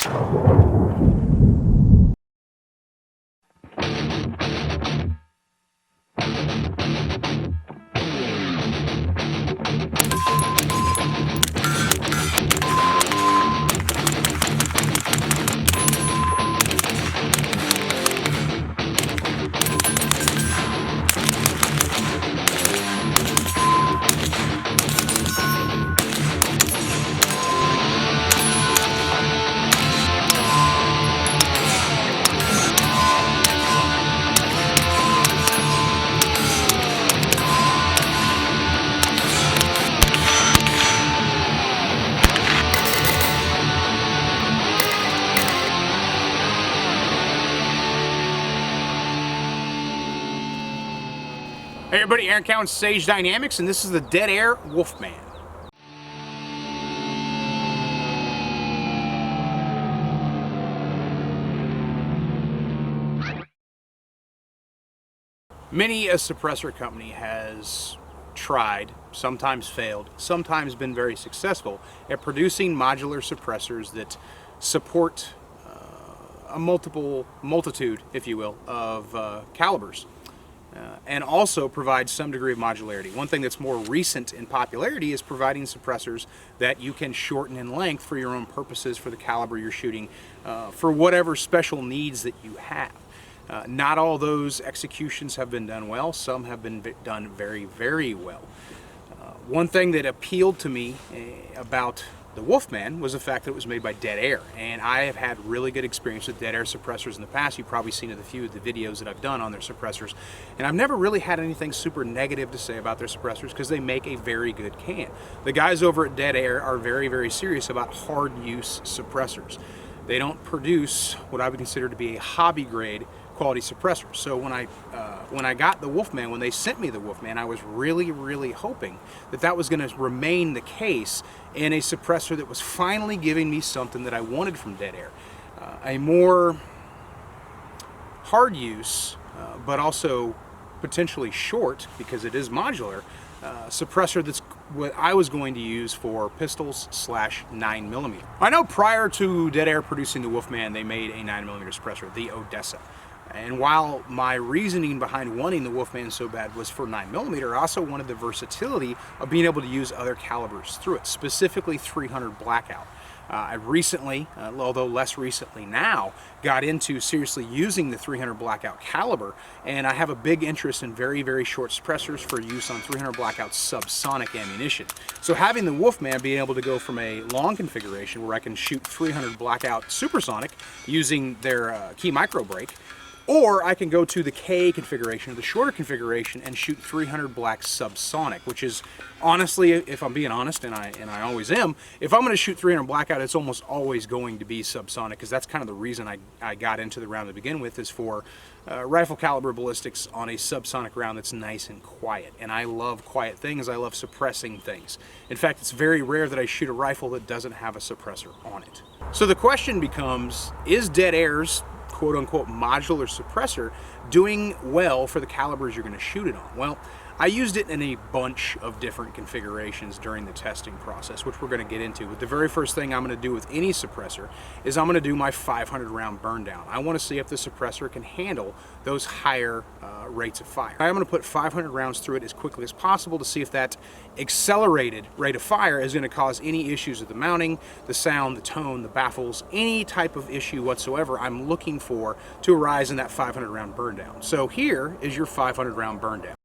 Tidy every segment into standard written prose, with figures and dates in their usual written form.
Hey everybody, Aaron Cowan, Sage Dynamics, and this is the Deadair Wolfman. Many a suppressor company has tried, sometimes failed, sometimes been very successful at producing modular suppressors that support a multitude, if you will, of calibers. And also provide some degree of modularity. One thing that's more recent in popularity is providing suppressors that you can shorten in length for your own purposes, for the caliber you're shooting, for whatever special needs that you have. Not all those executions have been done well. Some have been done very, very well. One thing that appealed to me about the Wolfman was the fact that it was made by Deadair, and I have had really good experience with Deadair suppressors in the past. You've probably seen a few of the videos that I've done on their suppressors, and I've never really had anything super negative to say about their suppressors because they make a very good can. The guys over at Deadair are very, very serious about hard use suppressors. They don't produce what I would consider to be a hobby grade quality suppressor. So when I got the Wolfman, when they sent me the Wolfman, I was really, really hoping that that was going to remain the case in a suppressor that was finally giving me something that I wanted from Deadair. A more hard use, but also potentially short, because it is modular, suppressor that's what I was going to use for pistols / 9mm. I know prior to Deadair producing the Wolfman, they made a 9mm suppressor, the Odessa. And while my reasoning behind wanting the Wolfman so bad was for 9mm, I also wanted the versatility of being able to use other calibers through it, specifically 300 Blackout. I recently, although less recently now, got into seriously using the 300 Blackout caliber, and I have a big interest in very, very short suppressors for use on 300 Blackout subsonic ammunition. So having the Wolfman being able to go from a long configuration where I can shoot 300 Blackout supersonic using their key micro brake, or I can go to the K configuration, the shorter configuration, and shoot 300 black subsonic, which is honestly, if I'm being honest, and I always am, if I'm going to shoot 300 blackout, it's almost always going to be subsonic, because that's kind of the reason I got into the round to begin with, is for rifle caliber ballistics on a subsonic round that's nice and quiet. And I love quiet things. I love suppressing things. In fact, it's very rare that I shoot a rifle that doesn't have a suppressor on it. So the question becomes, is Deadair's quote-unquote modular suppressor doing well for the calibers you're going to shoot it on? Well, I used it in a bunch of different configurations during the testing process, which we're going to get into. But the very first thing I'm going to do with any suppressor is I'm going to do my 500 round burn down. I want to see if the suppressor can handle those higher rates of fire. I'm going to put 500 rounds through it as quickly as possible to see if that accelerated rate of fire is going to cause any issues with the mounting, the sound, the tone, the baffles, any type of issue whatsoever I'm looking for to arise in that 500 round burn down. So here is your 500 round burn down.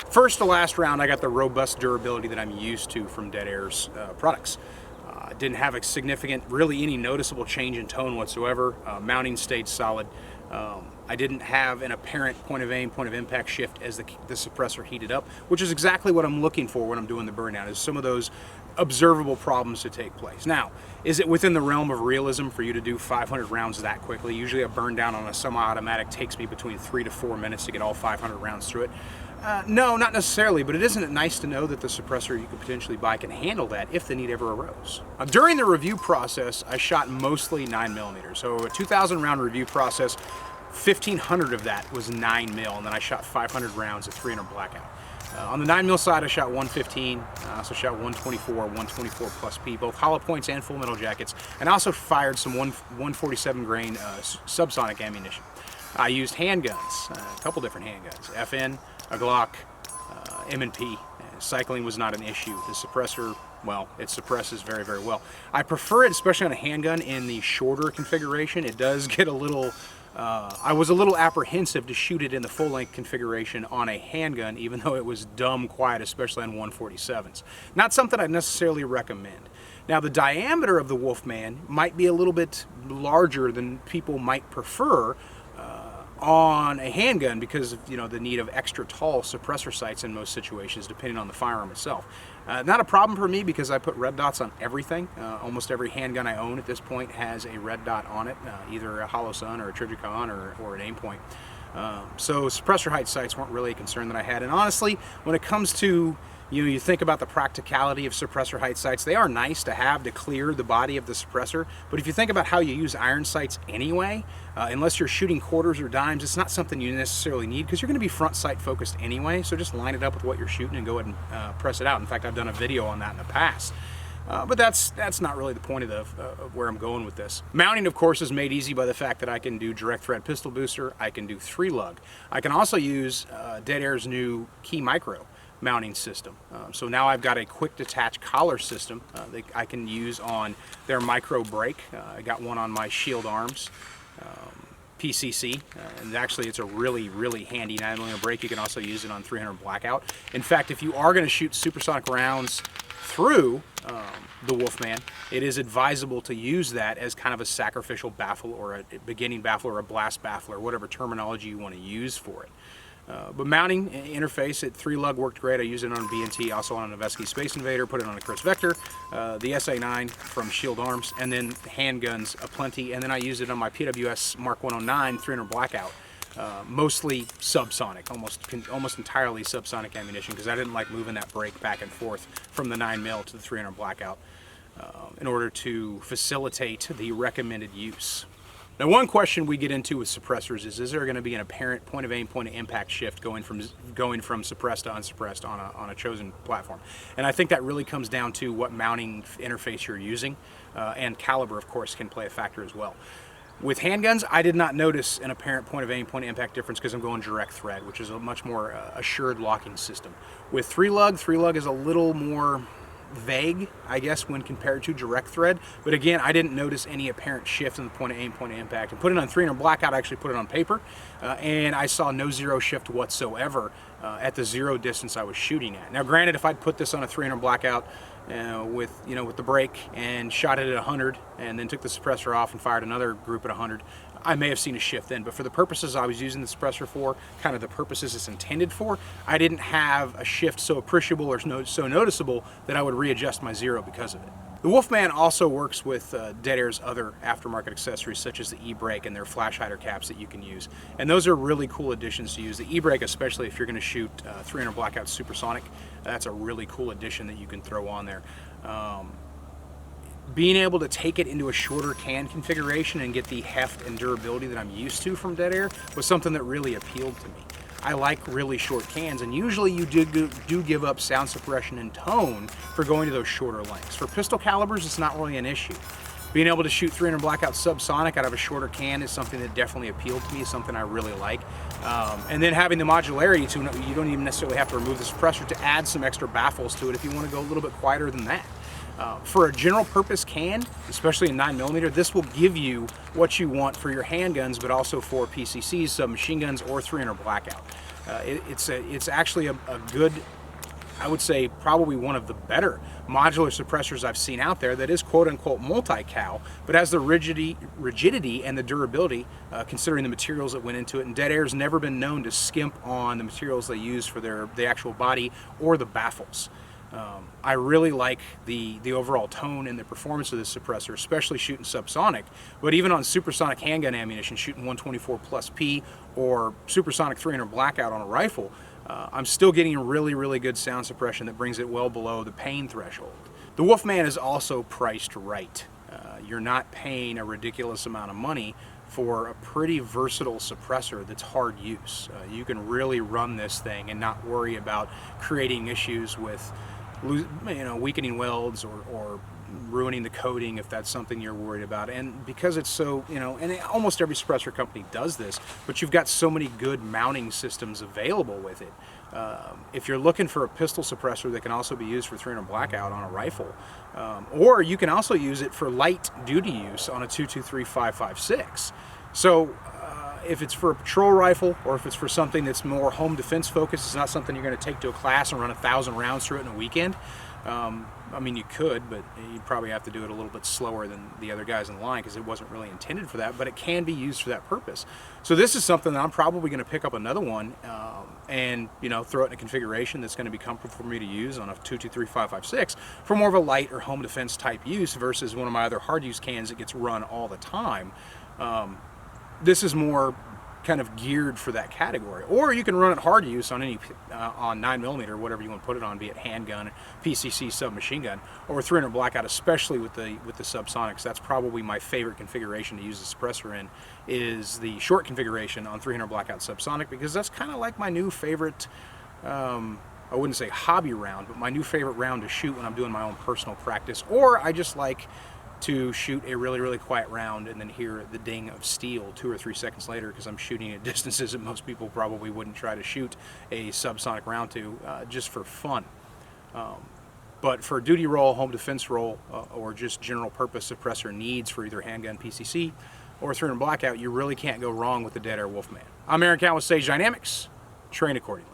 First to last round, I got the robust durability that I'm used to from Deadair's products. Didn't have a significant, really any noticeable change in tone whatsoever. Mounting stayed solid. I didn't have an apparent point of aim, point of impact shift as the suppressor heated up, which is exactly what I'm looking for when I'm doing the burn down, is some of those observable problems to take place. Now, is it within the realm of realism for you to do 500 rounds that quickly? Usually a burn down on a semi-automatic takes me between 3 to 4 minutes to get all 500 rounds through it. No, not necessarily, but isn't it nice to know that the suppressor you could potentially buy can handle that if the need ever arose? During the review process, I shot mostly 9mm. So a 2,000 round review process, 1,500 of that was 9mm, and then I shot 500 rounds at 300 blackout. On the 9mm side, I shot 115. I also shot 124, 124 plus P, both hollow points and full metal jackets, and I also fired some 147 grain subsonic ammunition. I used handguns, a couple different handguns, FN, a Glock, M&P. Cycling was not an issue. The suppressor, well, it suppresses very, very well. I prefer it, especially on a handgun, in the shorter configuration. It does get a little, I was a little apprehensive to shoot it in the full-length configuration on a handgun, even though it was dumb quiet, especially on 147s. Not something I'd necessarily recommend. Now, the diameter of the Wolfman might be a little bit larger than people might prefer on a handgun because of, you know, the need of extra tall suppressor sights in most situations, depending on the firearm itself. Not a problem for me because I put red dots on everything. Almost every handgun I own at this point has a red dot on it, either a Hollow Sun or a Trijicon or an aim point. So suppressor height sights weren't really a concern that I had. And honestly, when it comes to, you think about the practicality of suppressor height sights, they are nice to have to clear the body of the suppressor, but if you think about how you use iron sights anyway, unless you're shooting quarters or dimes, it's not something you necessarily need because you're going to be front sight focused anyway, so just line it up with what you're shooting and go ahead and press it out. In fact, I've done a video on that in the past. But that's not really the point of where I'm going with this. Mounting, of course, is made easy by the fact that I can do direct thread pistol booster, I can do 3-lug. I can also use Deadair's new Key Micro mounting system. So now I've got a quick detach collar system that I can use on their micro brake. I got one on my Shield Arms PCC, and actually it's a really, really handy 9mm brake. You can also use it on 300 blackout. In fact, if you are going to shoot supersonic rounds through the Wolfman, it is advisable to use that as kind of a sacrificial baffle or a beginning baffle or a blast baffle or whatever terminology you want to use for it. But mounting interface at 3-lug worked great. I used it on a B&T, also on a Noveske Space Invader, put it on a Chris Vector, the SA9 from Shield Arms, and then handguns aplenty. And then I used it on my PWS Mark 109 300 blackout, mostly subsonic, almost entirely subsonic ammunition, because I didn't like moving that brake back and forth from the 9mm to the 300 blackout in order to facilitate the recommended use. Now, one question we get into with suppressors is there going to be an apparent point of aim, point of impact shift going from suppressed to unsuppressed on a chosen platform? And I think that really comes down to what mounting interface you're using, and caliber, of course, can play a factor as well. With handguns, I did not notice an apparent point of aim, point of impact difference because I'm going direct thread, which is a much more assured locking system. With 3-lug is a little more vague, I guess, when compared to direct thread, but again, I didn't notice any apparent shift in the point of aim, point of impact. And put it on 300 blackout, I actually put it on paper, and I saw no zero shift whatsoever at the zero distance I was shooting at. Now, granted, if I'd put this on a 300 blackout with the brake and shot it at 100 and then took the suppressor off and fired another group at 100, I may have seen a shift then, but for the purposes I was using the suppressor for, kind of the purposes it's intended for, I didn't have a shift so appreciable or so noticeable that I would readjust my zero because of it. The Wolfman also works with Deadair's other aftermarket accessories, such as the e-brake and their flash hider caps that you can use. And those are really cool additions to use. The e-brake, especially if you're going to shoot 300 blackout supersonic, that's a really cool addition that you can throw on there. Being able to take it into a shorter can configuration and get the heft and durability that I'm used to from Deadair was something that really appealed to me. I like really short cans, and usually you do give up sound suppression and tone for going to those shorter lengths. For pistol calibers, it's not really an issue. Being able to shoot 300 blackout subsonic out of a shorter can is something that definitely appealed to me, something I really like. And then having the modularity to, you don't even necessarily have to remove the suppressor to add some extra baffles to it if you want to go a little bit quieter than that. For a general purpose can, especially in 9mm, this will give you what you want for your handguns, but also for PCCs, submachine guns, or 300 blackout. It's actually a good I would say probably one of the better modular suppressors I've seen out there that is quote-unquote multi-cal, but has the rigidity and the durability, considering the materials that went into it. And Deadair's never been known to skimp on the materials they use for the actual body or the baffles. I really like the overall tone and the performance of this suppressor, especially shooting subsonic, but even on supersonic handgun ammunition, shooting 124 plus P or supersonic 300 blackout on a rifle, I'm still getting really good sound suppression that brings it well below the pain threshold. The Wolfman is also priced right. You're not paying a ridiculous amount of money for a pretty versatile suppressor that's hard use. You can really run this thing and not worry about creating issues with weakening welds or ruining the coating if that's something you're worried about. And because it's so, and almost every suppressor company does this, but you've got so many good mounting systems available with it. If you're looking for a pistol suppressor that can also be used for 300 blackout on a rifle, or you can also use it for light duty use on a 223-556. So if it's for a patrol rifle or if it's for something that's more home defense focused, it's not something you're going to take to a class and run 1,000 rounds through it in a weekend. I mean, you could, but you'd probably have to do it a little bit slower than the other guys in line because it wasn't really intended for that, but it can be used for that purpose. So this is something that I'm probably going to pick up another one and throw it in a configuration that's going to be comfortable for me to use on a 223-556 for more of a light or home defense type use versus one of my other hard use cans that gets run all the time. This is more kind of geared for that category. Or you can run it hard use on any on 9mm, whatever you want to put it on, be it handgun, PCC, submachine gun, or 300 blackout, especially with the subsonics. That's probably my favorite configuration to use the suppressor in, is the short configuration on 300 blackout subsonic, because that's kind of like my new favorite, I wouldn't say hobby round, but my new favorite round to shoot when I'm doing my own personal practice, or I just like to shoot a really quiet round and then hear the ding of steel 2 or 3 seconds later, because I'm shooting at distances that most people probably wouldn't try to shoot a subsonic round to, just for fun. But for duty role, home defense role, or just general purpose suppressor needs for either handgun, PCC, or 300 blackout, you really can't go wrong with the Deadair Wolfman. I'm Aaron Count with Sage Dynamics. Train accordingly.